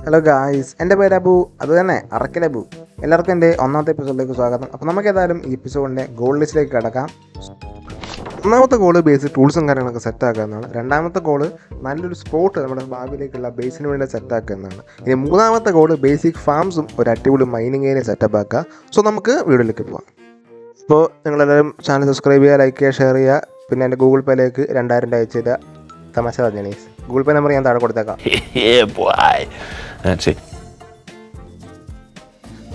Hello guys, എൻ്റെ പേര് അബു, അത് തന്നെ അറക്കൽ അബു. എല്ലാവർക്കും എൻ്റെ ഒന്നാമത്തെ എപ്പിസോഡിലേക്ക് സ്വാഗതം. അപ്പോൾ നമുക്ക് ഏതായാലും ഈ എപ്പിസോഡിൻ്റെ ഗോൾ ലിസ്റ്റിലേക്ക് കിടക്കാം. ഒന്നാമത്തെ ഗോള് ബേസിക് ടൂൾസും കാര്യങ്ങളൊക്കെ സെറ്റാക്കുക എന്നാണ്. രണ്ടാമത്തെ ഗോള് നല്ലൊരു സ്പോട്ട് നമ്മുടെ ഭാവിയിലേക്കുള്ള ബേസിന് വേണ്ടി സെറ്റാക്കുക എന്നാണ്. ഇനി മൂന്നാമത്തെ ഗോള് ബേസിക് ഫാംസും ഒരു അടിപൊളി മൈനിങ് ഏരിയ സെറ്റപ്പ് ആക്കുക. സോ നമുക്ക് വീഡിയോയിലേക്ക് പോകാം. ഇപ്പോൾ നിങ്ങളെല്ലാവരും ചാനൽ സബ്സ്ക്രൈബ് ചെയ്യുക, ലൈക്ക് ചെയ്യുക, ഷെയർ ചെയ്യുക. പിന്നെ എൻ്റെ ഗൂഗിൾ പേയിലേക്ക് 2000 അയച്ചു തരിക. തമാശ പറഞ്ഞാണ്. ഗൂഗിൾ പേ നമ്പർ ഞാൻ താഴെ കൊടുത്തേക്കാം.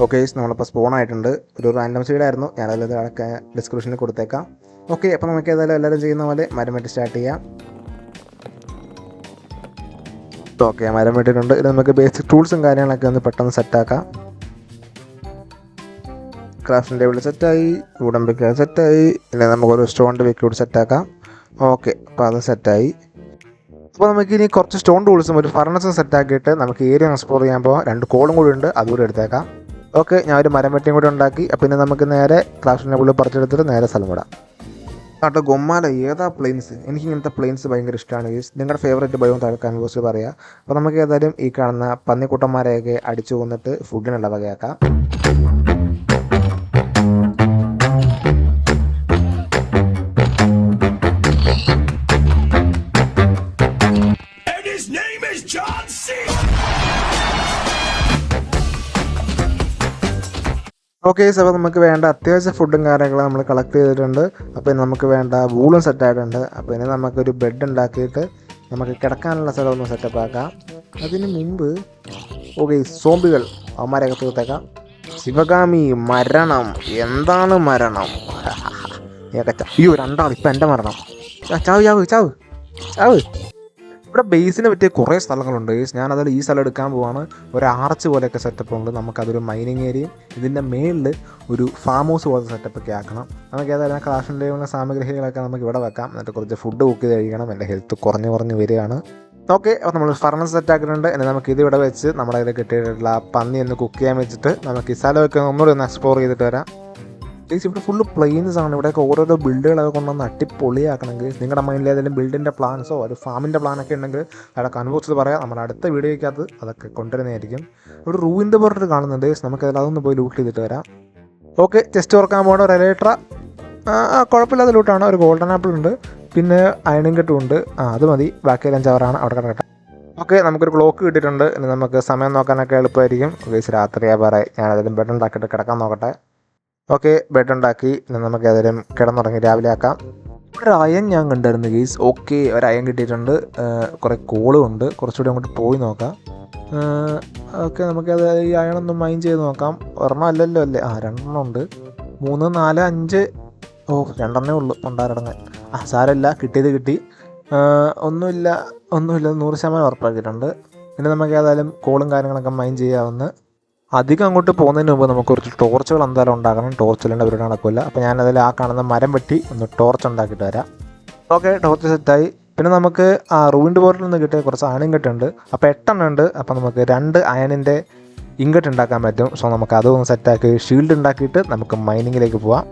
ഓക്കെ, നമ്മളിപ്പോൾ സ്പോൺ ആയിട്ടുണ്ട്. ഒരു റാൻഡം സീഡായിരുന്നു, ഞാനതിൽ താഴെ ഡിസ്ക്രിപ്ഷനിൽ കൊടുത്തേക്കാം. ഓക്കെ, അപ്പോൾ നമുക്ക് ഏതായാലും എല്ലാവരും ചെയ്യുന്ന പോലെ മരം വെട്ടി സ്റ്റാർട്ട് ചെയ്യാം. ഓക്കെ, മരം വെട്ടിയിട്ടുണ്ട്. ഇത് നമുക്ക് ബേസിക് ടൂൾസും കാര്യങ്ങളൊക്കെ ഒന്ന് പെട്ടെന്ന് സെറ്റാക്കാം. ക്രാഫ്റ്റിംഗ് ടേബിൾ സെറ്റായി, വുഡൻ പിക്ക് സെറ്റായി. ഇല്ലെങ്കിൽ നമുക്കൊരു സ്റ്റോണിൻ്റെ പിക്ക് കൂടി സെറ്റാക്കാം. ഓക്കെ, അപ്പോൾ അത് സെറ്റായി. അപ്പോൾ നമുക്ക് ഇനി കുറച്ച് സ്റ്റോൺ ടൂൾസും ഒരു ഫർണസും സെറ്റാക്കിയിട്ട് നമുക്ക് ഏരിയ എക്സ്പ്ലോർ ചെയ്യാൻ പോകാം. 2 കോളും കൂടി ഉണ്ട്, അതുകൂടി എടുത്തേക്കാം. ഓക്കെ, ഞാൻ ഒരു മരം വെട്ടിയും കൂടി ഉണ്ടാക്കി. അപ്പോൾ ഇനി നമുക്ക് നേരെ ക്രാഫ്റ്റിൻ്റെ ഉള്ളിൽ പറിച്ചെടുത്തിട്ട് നേരെ സ്ഥലം വിടാം. കേട്ടോ, ഗൊമ്മാല ഏതാ പ്ലെയിൻസ്? എനിക്ക് ഇങ്ങനത്തെ പ്ലെയിൻസ് ഭയങ്കര ഇഷ്ടമാണ്. നിങ്ങളുടെ ഫേവറേറ്റ് ബയോ താഴെ കൺവേഴ്സ് പറയുക. അപ്പോൾ നമുക്ക് ഏതായാലും ഈ കാണുന്ന പന്നിക്കുട്ടന്മാരെയൊക്കെ അടിച്ചു കൊന്നിട്ട് ഫുഡിനുള്ള വകയാക്കാം. ഓക്കെ, അപ്പോൾ നമുക്ക് വേണ്ട അത്യാവശ്യം ഫുഡും കാര്യങ്ങളും നമ്മൾ കളക്ട് ചെയ്തിട്ടുണ്ട്. അപ്പോൾ ഇനി നമുക്ക് വേണ്ട വൂളും സെറ്റായിട്ടുണ്ട്. അപ്പോൾ ഇനി നമുക്കൊരു ബെഡ് ഉണ്ടാക്കിയിട്ട് നമുക്ക് കിടക്കാനുള്ള സ്ഥലമൊന്ന് സെറ്റപ്പ് ആക്കാം. അതിന് മുമ്പ് ഓക്കെ, സോംബികൾ അവന്മാരെയൊക്കെ തീർത്തേക്കാം. ശിവഗാമി മരണം, എന്താണ് മരണം? അയ്യോ, 2 ആൾ ഇപ്പം എൻ്റെ മരണം. ചാവ് ചാവ് ചാവ് ചാവ്. ഇവിടെ ബേസിന് പറ്റിയ കുറേ സ്ഥലങ്ങളുണ്ട്. ഞാനതിൽ ഈ സ്ഥലം എടുക്കാൻ പോവാണ്. ഒരു ആർച്ച് പോലെയൊക്കെ സെറ്റപ്പ് ഉണ്ട്. നമുക്കതൊരു മൈനിങ് ഏരിയയും ഇതിൻ്റെ മേളിൽ ഒരു ഫാം ഹൗസ് പോലത്തെ സെറ്റപ്പൊക്കെ ആക്കണം. നമുക്ക് ഏതായാലും ക്രാഫ്റ്റിൻ്റെ സാമഗ്രികളൊക്കെ നമുക്ക് ഇവിടെ വെക്കാം. എന്നിട്ട് കുറച്ച് ഫുഡ് കുക്ക് ചെയ്ത് കഴിക്കണം. എൻ്റെ ഹെൽത്ത് കുറഞ്ഞ് വരികയാണ്. ഓക്കെ, അപ്പോൾ നമ്മൾ ഫർണസ് സെറ്റാക്കിയിട്ടുണ്ട്. ഇനി നമുക്ക് ഇത് ഇവിടെ വെച്ച് നമ്മുടെ ഇതിൽ കിട്ടിയിട്ടുള്ള പന്നി ഒന്ന് കുക്ക് ചെയ്യാൻ വെച്ചിട്ട് നമുക്ക് ഈ സ്ഥലമൊക്കെ ഒന്നുകൂടി ഒന്ന് എക്സ്പ്ലോർ ചെയ്തിട്ട് വരാം. ഇവിടെ ഫുള്ള് പ്ലെയിൻസ് ആണ്. ഇവിടെയൊക്കെ ഓരോരോ ബിൽഡുകളൊക്കെ കൊണ്ടുവന്ന് അടിപൊളിയാക്കണമെങ്കിൽ നിങ്ങളുടെ മൈൻഡിൽ ഏതെങ്കിലും ബിൽഡിൻ്റെ പ്ലാൻസോ ഒരു ഫാമിൻ്റെ പ്ലാനൊക്കെ ഉണ്ടെങ്കിൽ അവിടെ കൺവേഴ്സ് പറയാം. നമ്മുടെ അടുത്ത വീഡിയോയ്ക്കകത്ത് അതൊക്കെ കൊണ്ടുവരുന്നതായിരിക്കും. ഇവിടെ റൂവിൻ്റെ പുറത്ത് കാണുന്നുണ്ട്. നമുക്ക് അതൊന്ന് പോയി ലൂട്ട് ചെയ്തിട്ട് വരാം. ഓക്കെ, ചെസ്റ്റ് തുറക്കാൻ പോകേണ്ട ഒരു എലേട്ര. കുഴപ്പമില്ലാത്ത ലൂട്ടാണ്. ഒരു ഗോൾഡൻ ആപ്പിൾ ഉണ്ട്, പിന്നെ അയണിങ് കെട്ടും ഉണ്ട്. അത് മതി. ബാക്കിയെല്ലാം ചവറാണ് അവിടെ കിടക്കട്ടെ. ഓക്കെ, നമുക്കൊരു ക്ലോക്ക് കിട്ടിയിട്ടുണ്ട്. ഇനി നമുക്ക് സമയം നോക്കാനൊക്കെ എളുപ്പമായിരിക്കും. രാത്രിയാ പറയാം. ഞാനതിലും ബെഡ് ഉണ്ടാക്കിയിട്ട് കിടക്കാൻ നോക്കട്ടെ. ഓക്കെ, ബെഡ് ഉണ്ടാക്കി. ഇനി നമുക്ക് ഏതായാലും കിടന്നുറങ്ങി രാവിലെ ആക്കാം. ഒരു അയൺ ഞാൻ കണ്ടായിരുന്നു ഗീസ്. ഓക്കെ, ഒരു അയൺ കിട്ടിയിട്ടുണ്ട്. കുറേ കോളും ഉണ്ട്. കുറച്ചുകൂടി അങ്ങോട്ട് പോയി നോക്കാം. ഓക്കെ, നമുക്കത് ഈ അയണൊന്ന് മൈൻഡ് ചെയ്ത് നോക്കാം. ഒരെണ്ണം അല്ലല്ലോ അല്ലേ? 2 ഉണ്ട്. 3, 4, 5. 2 ഉള്ളൂ ഉണ്ടാരടങ്ങാൻ. സാരമില്ല, കിട്ടിയത് കിട്ടി. ഒന്നുമില്ല 100% ഉറപ്പാക്കിയിട്ടുണ്ട്. പിന്നെ നമുക്ക് ഏതായാലും കോളും കാര്യങ്ങളൊക്കെ മൈൻഡ് ചെയ്യാവുന്ന. അധികം അങ്ങോട്ട് പോകുന്നതിന് മുമ്പ് നമുക്ക് കുറച്ച് ടോർച്ചുകൾ എന്തായാലും ഉണ്ടാക്കണം. ടോർച്ചിലേണ്ട പരിപാടി നടക്കില്ല. അപ്പോൾ ഞാനതിൽ ആ കാണുന്ന മരം വെട്ടി ഒന്ന് ടോർച്ച് ഉണ്ടാക്കിയിട്ട് വരാം. ഓക്കെ, ടോർച്ച് സെറ്റായി. പിന്നെ നമുക്ക് റൂവിൻ്റെ ബോർഡിൽ നിന്ന് കിട്ടിയ കുറച്ച് അയൺ ഇങ്കട്ട് ഉണ്ട്. അപ്പോൾ 8 ഉണ്ട്. അപ്പോൾ നമുക്ക് 2 അയണിൻ്റെ ഇങ്കട്ട് ഉണ്ടാക്കാൻ പറ്റും. സോ നമുക്ക് അതൊന്ന് സെറ്റാക്കി ഷീൽഡ് ഉണ്ടാക്കിയിട്ട് നമുക്ക് മൈനിങ്ങിലേക്ക് പോവാം.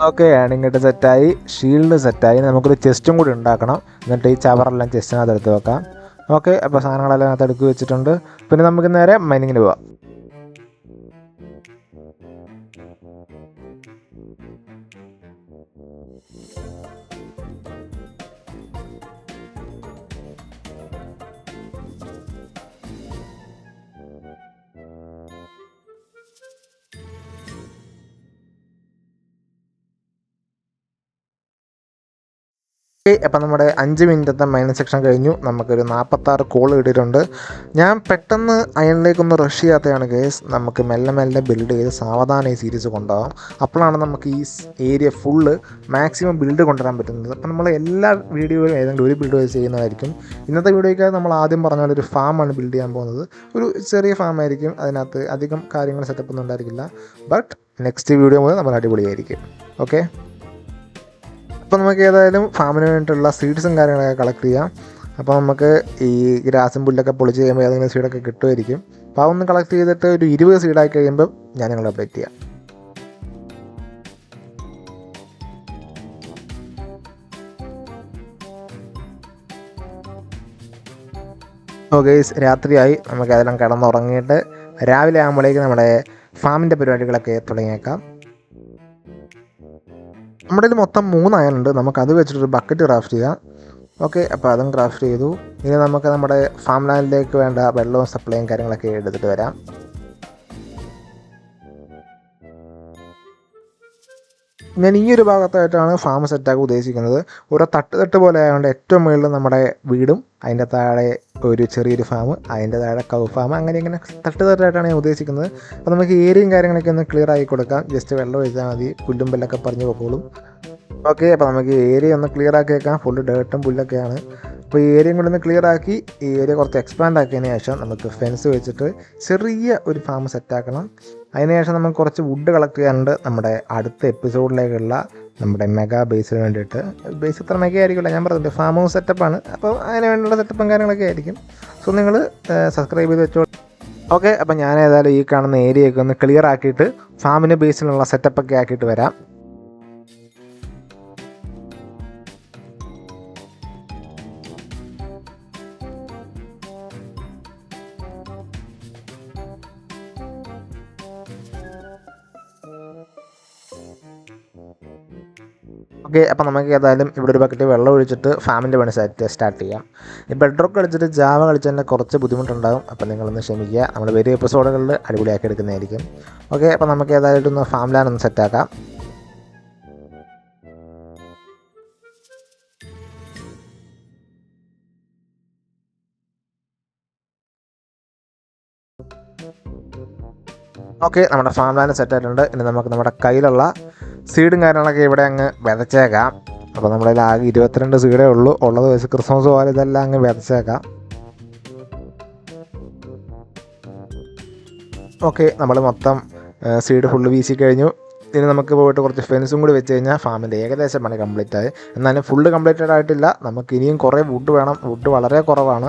ഓക്കെ, അയൺ ഇങ്കട്ട് സെറ്റായി, ഷീൽഡ് സെറ്റായി. നമുക്കൊരു ചെസ്റ്റും കൂടി ഉണ്ടാക്കണം. എന്നിട്ട് ഈ ചവറെല്ലാം ചെസ്റ്റിനകത്ത് എടുത്ത് വെക്കാം. ഓക്കെ, അപ്പോൾ സാധനങ്ങളെല്ലാം അതിനകത്ത് എടുത്ത് വെച്ചിട്ടുണ്ട്. പിന്നെ നമുക്ക് നേരെ മൈനിങ്ങിന് പോവാം. അപ്പം നമ്മുടെ 5 മിനിറ്റത്തെ മൈനിങ് സെക്ഷൻ കഴിഞ്ഞു. നമുക്കൊരു 46 കോൾ കിട്ടിയിട്ടുണ്ട്. ഞാൻ പെട്ടെന്ന് അയണിലേക്കൊന്ന് റഷ് ചെയ്യാത്തതാണ് കേസ്. നമുക്ക് മെല്ലെ ബിൽഡ് ചെയ്ത് സാവധാനം ഈ സീരീസ് കൊണ്ടുപോകാം. അപ്പോഴാണ് നമുക്ക് ഈ ഏരിയ ഫുള്ള് മാക്സിമം ബിൽഡ് കൊണ്ടുവരാൻ പറ്റുന്നത്. അപ്പം നമ്മൾ എല്ലാ വീഡിയോയിലും ഏതെങ്കിലും ഒരു ബിൽഡ് ചെയ്യുന്നതായിരിക്കും. ഇന്നത്തെ വീഡിയോയ്ക്ക് നമ്മൾ ആദ്യം പറഞ്ഞ പോലെ ഒരു ഫാമാണ് ബിൽഡ് ചെയ്യാൻ പോകുന്നത്. ഒരു ചെറിയ ഫാമായിരിക്കും. അതിനകത്ത് അധികം കാര്യങ്ങൾ സെറ്റപ്പ് ഒന്നും ഉണ്ടായിരിക്കില്ല. ബട്ട് നെക്സ്റ്റ് വീഡിയോ മുതൽ നമ്മൾ അടിപൊളിയായിരിക്കും. ഓക്കെ, അപ്പോൾ നമുക്ക് ഏതായാലും ഫാമിന് വേണ്ടിയിട്ടുള്ള സീഡ്സും കാര്യങ്ങളൊക്കെ കളക്ട് ചെയ്യാം. അപ്പോൾ നമുക്ക് ഈ ഗ്രാസും പുല്ലൊക്കെ പൊളിച്ച് കഴിയുമ്പോൾ ഏതെങ്കിലും സീഡൊക്കെ കിട്ടുമായിരിക്കും. അപ്പോൾ അതൊന്ന് കളക്ട് ചെയ്തിട്ട് ഒരു 20 സീഡായി കഴിയുമ്പോൾ ഞാൻ നിങ്ങളെ അപ്ഡേറ്റ് ചെയ്യാം. ഓക്കെ, രാത്രിയായി. നമുക്ക് അതെല്ലാം കിടന്നുറങ്ങിയിട്ട് രാവിലെ ആകുമ്പോഴേക്ക് നമ്മുടെ ഫാമിൻ്റെ പരിപാടികളൊക്കെ തുടങ്ങിയേക്കാം. നമ്മുടെ ഇത് മൊത്തം 3 അയലുണ്ട്. നമുക്കത് വെച്ചിട്ടൊരു ബക്കറ്റ് ക്രാഫ്റ്റ് ചെയ്യാം. ഓക്കെ, അപ്പോൾ അതും ക്രാഫ്റ്റ് ചെയ്തു. ഇനി നമുക്ക് നമ്മുടെ ഫാം ലാൻഡിലേക്ക് വേണ്ട വെള്ളവും സപ്ലൈയും കാര്യങ്ങളൊക്കെ എടുത്തിട്ട് വരാം. ഞാൻ ഈ ഒരു ഭാഗത്തായിട്ടാണ് ഫാം സെറ്റാക്കാൻ ഉദ്ദേശിക്കുന്നത്. ഓരോ തട്ട് പോലെ ആയതുകൊണ്ട് ഏറ്റവും മുകളിൽ നമ്മുടെ വീടും അതിൻ്റെ താഴെ ഒരു ചെറിയൊരു ഫാം, അതിൻ്റെ താഴെ കൗ ഫാം, അങ്ങനെ ഇങ്ങനെ തട്ടായിട്ടാണ് ഞാൻ ഉദ്ദേശിക്കുന്നത്. അപ്പോൾ നമുക്ക് ഏരിയയും കാര്യങ്ങളൊക്കെ ഒന്ന് ക്ലിയർ ആക്കി കൊടുക്കാം. ജസ്റ്റ് വെള്ളം ഒഴിച്ചാൽ മതി, പുല്ലും പുല്ലൊക്കെ പറഞ്ഞു പോക്കോളും. ഓക്കെ, അപ്പോൾ നമുക്ക് ഏരിയ ഒന്ന് ക്ലിയർ ആക്കിയേക്കാം. ഫുള്ള് ഡേർട്ടും പുല്ലൊക്കെയാണ്. അപ്പോൾ ഈ ഏരിയയും കൂടി ഒന്ന് ക്ലിയർ ആക്കി ഈ ഏരിയ കുറച്ച് എക്സ്പാൻഡ് ആക്കിയതിന് ശേഷം നമുക്ക് ഫെൻസ് വെച്ചിട്ട് ചെറിയ ഒരു ഫാം സെറ്റാക്കണം. അതിനുശേഷം നമുക്ക് കുറച്ച് വുഡ് കളക്ട് ചെയ്യാനുണ്ട് നമ്മുടെ അടുത്ത എപ്പിസോഡിലേക്കുള്ള നമ്മുടെ മെഗാ ബേസിന് വേണ്ടിയിട്ട്. ബേസ് ഇത്ര മെഗ ആയിരിക്കില്ല, ഞാൻ പറഞ്ഞിട്ട് ഫാം ഹൗസ് സെറ്റപ്പാണ്. അപ്പോൾ അതിന് വേണ്ടിയുള്ള സെറ്റപ്പും കാര്യങ്ങളൊക്കെ ആയിരിക്കും. സോ നിങ്ങൾ സബ്സ്ക്രൈബ് ചെയ്ത് വെച്ചോ. ഓക്കെ, അപ്പോൾ ഞാൻ ഏതായാലും ഈ കാണുന്ന ഏരിയയൊക്കെ ഒന്ന് ക്ലിയർ ആക്കിയിട്ട് ഫാമിന് ബേസിനുള്ള സെറ്റപ്പൊക്കെ ആക്കിയിട്ട് വരാം. ഓക്കെ, അപ്പോൾ നമുക്ക് ഏതായാലും ഇവിടെ ഒരു ബക്കറ്റ് വെള്ളം ഒഴിച്ചിട്ട് ഫാമിൻ്റെ പണി സ്റ്റാർട്ട് ചെയ്യാം. ഈ ബെഡ്റോക്ക് കളിച്ചിട്ട് ജാവ കളിച്ചതിൻ്റെ കുറച്ച് ബുദ്ധിമുട്ടുണ്ടാകും. അപ്പോൾ നിങ്ങളൊന്ന് ക്ഷമിക്കുക, നമ്മൾ വരും എപ്പിസോഡുകളിൽ അടിപൊളിയാക്കി എടുക്കുന്നതായിരിക്കും. ഓക്കെ, അപ്പോൾ നമുക്ക് ഏതായാലും ഒന്ന് ഫാം ലാൻഡ് ഒന്ന് സെറ്റാക്കാം. ഓക്കെ, നമ്മുടെ ഫാം ലാൻഡ് സെറ്റായിട്ടുണ്ട്. ഇനി നമുക്ക് നമ്മുടെ കയ്യിലുള്ള സീഡും കാര്യങ്ങളൊക്കെ ഇവിടെ അങ്ങ് വിതച്ചേക്കാം. അപ്പോൾ നമ്മുടെ ആകെ 22 സീഡേ ഉള്ളൂ. ഉള്ളത് വെച്ച് ക്രിസ്മസ് പോലെ ഇതെല്ലാം അങ്ങ് വിതച്ചേക്കാം. ഓക്കെ, നമ്മൾ മൊത്തം സീഡ് ഫുള്ള് വീശി കഴിഞ്ഞു. ഇനി നമുക്ക് പോയിട്ട് കുറച്ച് ഫെൻസും കൂടി വെച്ച് കഴിഞ്ഞാൽ ഫാമിൻ്റെ ഏകദേശം പണി കംപ്ലീറ്റ് ആയി. എന്നാലും ഫുള്ള് കംപ്ലീറ്റഡ് ആയിട്ടില്ല. നമുക്ക് ഇനിയും കുറേ വുഡ് വേണം. വുഡ് വളരെ കുറവാണ്,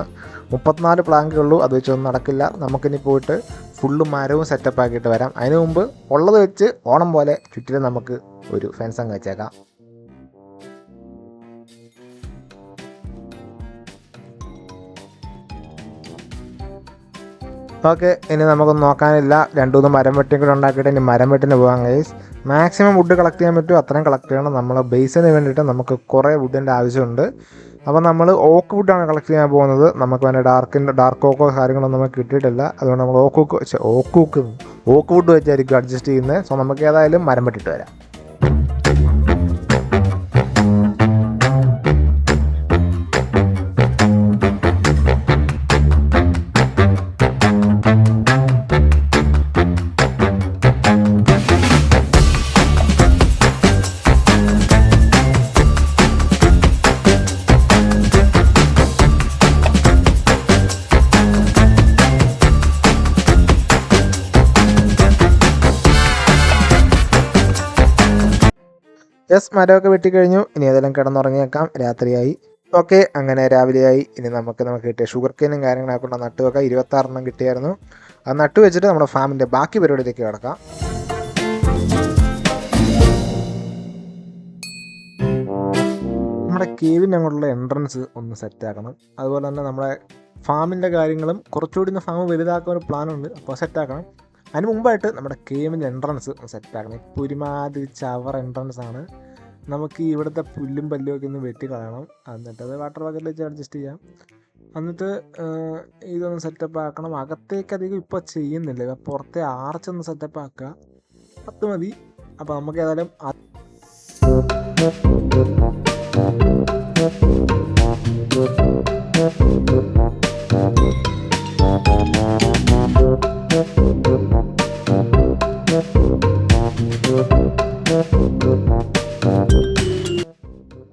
34 പ്ലാങ്കേ ഉള്ളൂ. അത് വെച്ചൊന്നും നടക്കില്ല. നമുക്കിനി പോയിട്ട് ഫുള്ള് മരവും സെറ്റപ്പ് ആക്കിയിട്ട് വരാം. അതിന് മുമ്പ് ഉള്ളത് വെച്ച് ഓണം പോലെ ചുറ്റിലും നമുക്ക് ഒരു ഫെൻസ് അങ്ങ് വെച്ചേക്കാം. ഓക്കെ, ഇനി നമുക്കൊന്നും നോക്കാനില്ല. 2-3 മരം വെട്ടിയും കൂടെ ഉണ്ടാക്കിയിട്ട് ഇനി മരം വെട്ടിന് പോകാം ഗൈസ്. മാക്സിമം വുഡ് കളക്ട് ചെയ്യാൻ പറ്റുമോ അത്രയും കളക്ട് ചെയ്യണം. നമ്മൾ ബേസിന് വേണ്ടിയിട്ട് നമുക്ക് കുറേ വുഡിൻ്റെ ആവശ്യമുണ്ട്. അപ്പോൾ നമ്മൾ ഓക്ക് വുഡാണ് കളക്ട് ചെയ്യാൻ പോകുന്നത്. നമുക്ക് വേണ്ട ഡാർക്ക് ഓക്കോ കാര്യങ്ങളൊന്നും നമുക്ക് കിട്ടിയിട്ടില്ല. അതുകൊണ്ട് നമ്മൾ ഓക്ക് വുഡ് വെച്ചായിരിക്കും അഡ്ജസ്റ്റ് ചെയ്യുന്നത്. സോ നമുക്ക് ഏതായാലും മരം വെട്ടിട്ട് വരാം. യെസ്, മരമൊക്കെ വെട്ടിക്കഴിഞ്ഞു. ഇനി ഏതെല്ലാം കിടന്നുറങ്ങിയേക്കാം, രാത്രിയായി. ഓക്കെ, അങ്ങനെ രാവിലെയായി. ഇനി നമുക്ക് കിട്ടിയ ഷുഗർ കെയിനും കാര്യങ്ങളൊക്കെ കൊണ്ട് നട്ട് വെക്കാം. 26 കിട്ടിയായിരുന്നു. അത് നട്ട് വെച്ചിട്ട് നമ്മുടെ ഫാമിൻ്റെ ബാക്കി പരിപാടിയിലേക്ക് കിടക്കാം. നമ്മുടെ കേവിൻ്റെ അങ്ങോട്ടുള്ള എൻട്രൻസ് ഒന്ന് സെറ്റാക്കണം. അതുപോലെ തന്നെ നമ്മുടെ ഫാമിൻ്റെ കാര്യങ്ങളും കുറച്ചുകൂടി ഒന്ന് ഫാം വലുതാക്കാൻ ഒരു പ്ലാനുണ്ട്. അപ്പോൾ സെറ്റാക്കണം. അതിന് മുമ്പായിട്ട് നമ്മുടെ കേവിൻ്റെ എൻട്രൻസ് സെറ്റാക്കണം. ഇപ്പോൾ ഒരുമാതിരി ചവർ എൻട്രൻസ് ആണ്. നമുക്ക് ഇവിടുത്തെ പുല്ലും പല്ലും ഒക്കെ ഒന്ന് വെട്ടി കളയണം. എന്നിട്ട് അത് വാട്ടർ ബക്കറ്റിൽ വെച്ച് അഡ്ജസ്റ്റ് ചെയ്യാം. എന്നിട്ട് ഇതൊന്ന് സെറ്റപ്പ് ആക്കണം. അകത്തേക്ക് അധികം ഇപ്പോൾ ചെയ്യുന്നില്ല. പുറത്തെ ആർച്ചൊന്ന് സെറ്റപ്പ് ആക്കുക, 10 മതി. അപ്പോൾ നമുക്ക് ഏതായാലും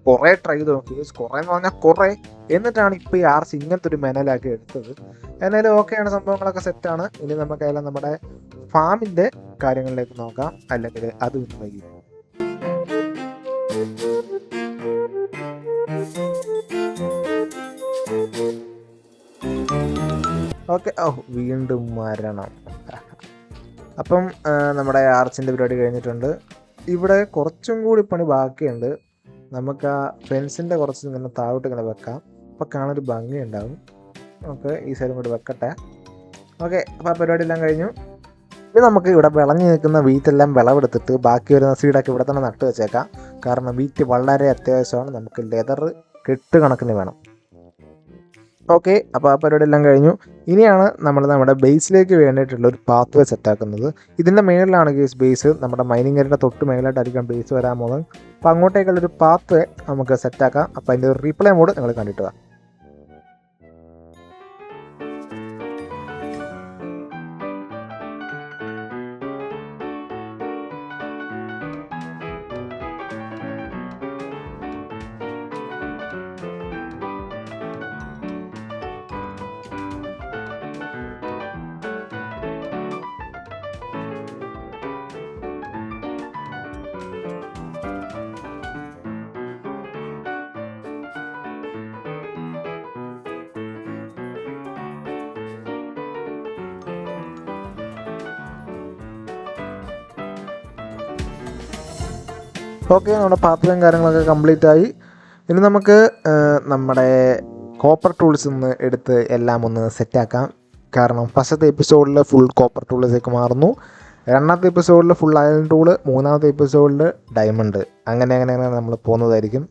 കുറേ ട്രൈ ചെയ്ത് നോക്കി. കുറേ എന്ന് പറഞ്ഞാൽ കുറേ. എന്നിട്ടാണ് ഇപ്പോൾ ഈ ആർച്ച് ഇങ്ങനത്തെ ഒരു മെനലാക്കി എടുത്തത്. എന്നാലും ഓക്കെയാണ്, സംഭവങ്ങളൊക്കെ സെറ്റാണ്. ഇനി നമുക്കെല്ലാം നമ്മുടെ ഫാമിൻ്റെ കാര്യങ്ങളിലേക്ക് നോക്കാം, അല്ലെങ്കിൽ അത് വൈകി. ഓക്കെ, വീണ്ടും മരണം. അപ്പം നമ്മുടെ ആർച്ചിൻ്റെ പരിപാടി കഴിഞ്ഞിട്ടുണ്ട്. ഇവിടെ കുറച്ചും കൂടി പണി ബാക്കിയുണ്ട്. നമുക്ക് ആ ഫെൻസിൻ്റെ കുറച്ച് ഇങ്ങനെ താഴോട്ട് ഇങ്ങനെ വെക്കാം. അപ്പോൾ കാണാനൊരു ഭംഗി ഉണ്ടാവും. നമുക്ക് ഈ സൈഡും കൂടി വെക്കട്ടെ. ഓക്കെ, അപ്പോൾ ആ പരിപാടി എല്ലാം കഴിഞ്ഞു. ഇനി നമുക്ക് ഇവിടെ വിളഞ്ഞു നിൽക്കുന്ന വീറ്റെല്ലാം വിളവെടുത്തിട്ട് ബാക്കി വരുന്ന സീഡൊക്കെ ഇവിടെ തന്നെ നട്ട് വെച്ചേക്കാം. കാരണം വീറ്റ് വളരെ അത്യാവശ്യമാണ്, നമുക്ക് ലെതർ കെട്ട് കണക്കിന് വേണം. ഓക്കെ, അപ്പോൾ ആ പരിപാടി എല്ലാം കഴിഞ്ഞു. ഇനിയാണ് നമ്മൾ നമ്മുടെ ബേസിലേക്ക് വേണ്ടിയിട്ടുള്ള ഒരു പാത്ത് വേ സെറ്റാക്കുന്നത്. ഇതിൻ്റെ മേളിലാണ് ബേസ്, നമ്മുടെ മൈനിങ് ഏരിയയുടെ തൊട്ട് മേളിലായിട്ടായിരിക്കും ബേസ് വരാൻ പോകുന്നത്. അപ്പോൾ അങ്ങോട്ടേക്കുള്ളൊരു പാത്ത് വേ നമുക്ക് സെറ്റാക്കാം. അപ്പോൾ അതിൻ്റെ ഒരു റീപ്ലേ മോഡ് നിങ്ങൾ കണ്ടിട്ട് വാ. ഓക്കെ, നമ്മുടെ പാത്രവും കാര്യങ്ങളൊക്കെ കംപ്ലീറ്റ് ആയി. ഇനി നമുക്ക് നമ്മുടെ കോപ്പർ ടൂൾസ് നിന്ന് എടുത്ത് എല്ലാം ഒന്ന് സെറ്റാക്കാം. കാരണം ഫസ്റ്റത്തെ എപ്പിസോഡിൽ ഫുൾ കോപ്പർ ടൂൾസേക്ക് മാറുന്നു, രണ്ടാമത്തെ എപ്പിസോഡിൽ ഫുൾ അയൺ ടൂള്, മൂന്നാമത്തെ എപ്പിസോഡിൽ ഡയമണ്ട്, അങ്ങനെ നമ്മൾ പോകുന്നതായിരിക്കും.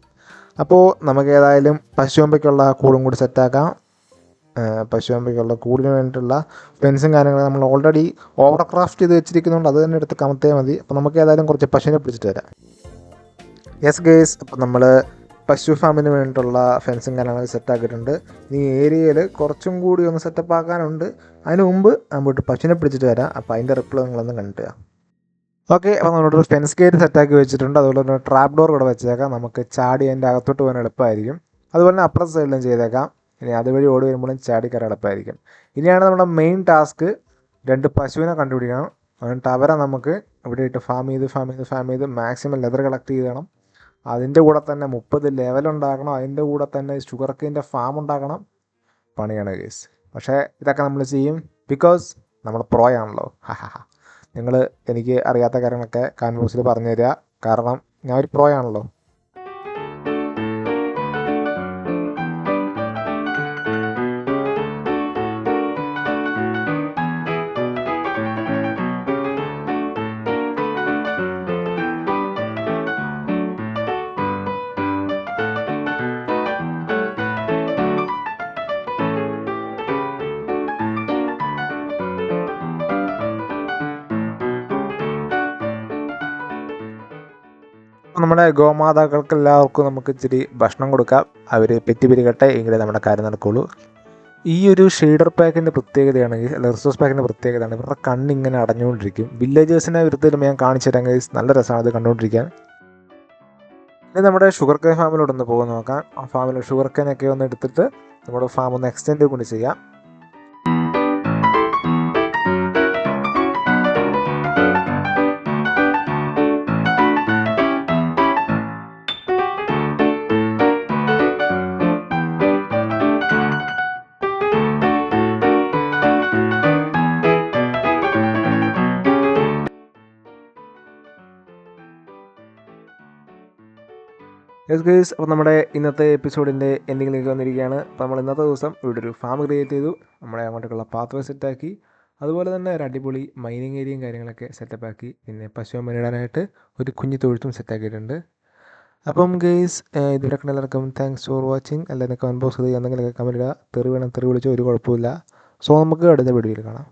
അപ്പോൾ നമുക്ക് ഏതായാലും പശുവമ്പയ്ക്കുള്ള കൂടും കൂടി സെറ്റാക്കാം. പശുവമ്പയ്ക്കുള്ള കൂടിന് വേണ്ടിയിട്ടുള്ള ഫെൻസും കാര്യങ്ങളും നമ്മൾ ഓൾറെഡി ഓവർ ക്രാഫ്റ്റ് ചെയ്ത് വെച്ചിരിക്കുന്നതുകൊണ്ട് അത് തന്നെ എടുത്ത് കമത്തിയാൽ മതി. അപ്പോൾ നമുക്ക് ഏതായാലും കുറച്ച് പശുവിനെ പിടിച്ചിട്ട് വരാം. യെസ് ഗേസ്, അപ്പോൾ നമ്മൾ പശു ഫാമിന് വേണ്ടിയിട്ടുള്ള ഫെൻസും കാര്യങ്ങളൊക്കെ സെറ്റാക്കിയിട്ടുണ്ട്. ഈ ഏരിയയിൽ കുറച്ചും കൂടി ഒന്ന് സെറ്റപ്പ് ആക്കാനുണ്ട്. അതിന് മുമ്പ് അങ്ങോട്ട് പശുവിനെ പിടിച്ചിട്ട് വരാം. അപ്പോൾ അതിൻ്റെ റിപ്ലൈ നിങ്ങളൊന്ന് കണ്ടിട്ട്. ഓക്കെ, അപ്പോൾ നമ്മളൊരു ഫെൻസ് ഗേറ്റ് സെറ്റാക്കി വെച്ചിട്ടുണ്ട്. അതുപോലെ തന്നെ ട്രാപ്പ് ഡോർ കൂടെ വെച്ചേക്കാം, നമുക്ക് ചാടി അതിൻ്റെ അകത്തോട്ട് പോകാൻ എളുപ്പമായിരിക്കും. അതുപോലെ തന്നെ അപ്പുറത്തെ സൈഡിലും ചെയ്തേക്കാം. ഇനി അതുവഴി ഓടി വരുമ്പോഴും ചാടിക്കയറാൻ എളുപ്പമായിരിക്കും. ഇനിയാണ് നമ്മുടെ മെയിൻ ടാസ്ക്, 2 പശുവിനെ കണ്ടുപിടിക്കണം. എന്നിട്ട് അവരെ നമുക്ക് ഇവിടെ ഇട്ട് ഫാം ചെയ്ത് മാക്സിമം ലെതർ കളക്ട് ചെയ്യണം. അതിൻ്റെ കൂടെ തന്നെ 30 ലെവലുണ്ടാക്കണം. അതിൻ്റെ കൂടെ തന്നെ ഷുഗർ കെയിൻ്റെ ഫാം ഉണ്ടാക്കണം. പണിയാണ് കേസ്. പക്ഷേ ഇതൊക്കെ നമ്മൾ ചെയ്യും, ബിക്കോസ് നമ്മൾ പ്രോ ആണല്ലോ. നിങ്ങൾ എനിക്ക് അറിയാത്ത കാര്യങ്ങളൊക്കെ കമന്റ് പറഞ്ഞു തരിക, കാരണം ഞാൻ ഒരു പ്രോ ആണല്ലോ. നമ്മുടെ ഗോമാതാക്കൾക്ക് എല്ലാവർക്കും നമുക്ക് ഇച്ചിരി ഭക്ഷണം കൊടുക്കാം. അവർ പെറ്റി പെരുകട്ടെ, എങ്കിലേ നമ്മുടെ കാര്യം നടക്കുകയുള്ളൂ. ഈ ഒരു ഷെയ്ഡർ പാക്കിൻ്റെ പ്രത്യേകതയാണ്, റിസോഴ്സ് പാക്കിൻ്റെ പ്രത്യേകതയാണ്, ഇവരുടെ കണ്ണിങ്ങനെ അടഞ്ഞുകൊണ്ടിരിക്കും. വില്ലേജേഴ്സിനെ വിരുദ്ധയിലും ഞാൻ കാണിച്ചു തരാം ഗൈസ്, നല്ല രസമാണ് ഇത് കണ്ടുകൊണ്ടിരിക്കാൻ. ഇനി നമ്മുടെ ഷുഗർ കെയിൻ ഫാമിലോട്ട് ഒന്ന് പോകാൻ നോക്കാം. ആ ഫാമിൽ ഷുഗർ കെയിനൊക്കെ ഒന്ന് എടുത്തിട്ട് നമ്മുടെ ഫാം ഒന്ന് എക്സ്റ്റെൻഡ് കൊണ്ട് ചെയ്യാം. യെസ് ഗൈസ്, അപ്പോൾ നമ്മുടെ ഇന്നത്തെ എപ്പിസോഡിൻ്റെ എൻഡിങ്ങിലേക്ക് വന്നിരിക്കുകയാണ്. അപ്പോൾ നമ്മൾ ഇന്നത്തെ ദിവസം ഇവിടെ ഒരു ഫാം ക്രിയേറ്റ് ചെയ്തു, നമ്മുടെ അങ്ങോട്ടേക്കുള്ള പാത്വേ സെറ്റാക്കി, അതുപോലെ തന്നെ ഒരു അടിപൊളി മൈനിങ് ഏരിയയും കാര്യങ്ങളൊക്കെ സെറ്റപ്പാക്കി, പിന്നെ പശുവമ്മനിടാനായിട്ട് ഒരു കുഞ്ഞു തൊഴുത്തും സെറ്റാക്കിയിട്ടുണ്ട്. അപ്പം ഗൈസ്, ഇതുവരെ എല്ലാവർക്കും താങ്ക്സ് ഫോർ വാച്ചിങ്. എല്ലാവരും കമൻറ്റ് ബോക്സ് ചെയ്ത് എന്തെങ്കിലുമൊക്കെ കമൻറ്റ് ഇടുക. തെറി വേണം തെറി വിളിച്ചോ, ഒരു കുഴപ്പമില്ല. സോ നമുക്ക് അടുത്ത വീഡിയോയിൽ കാണാം.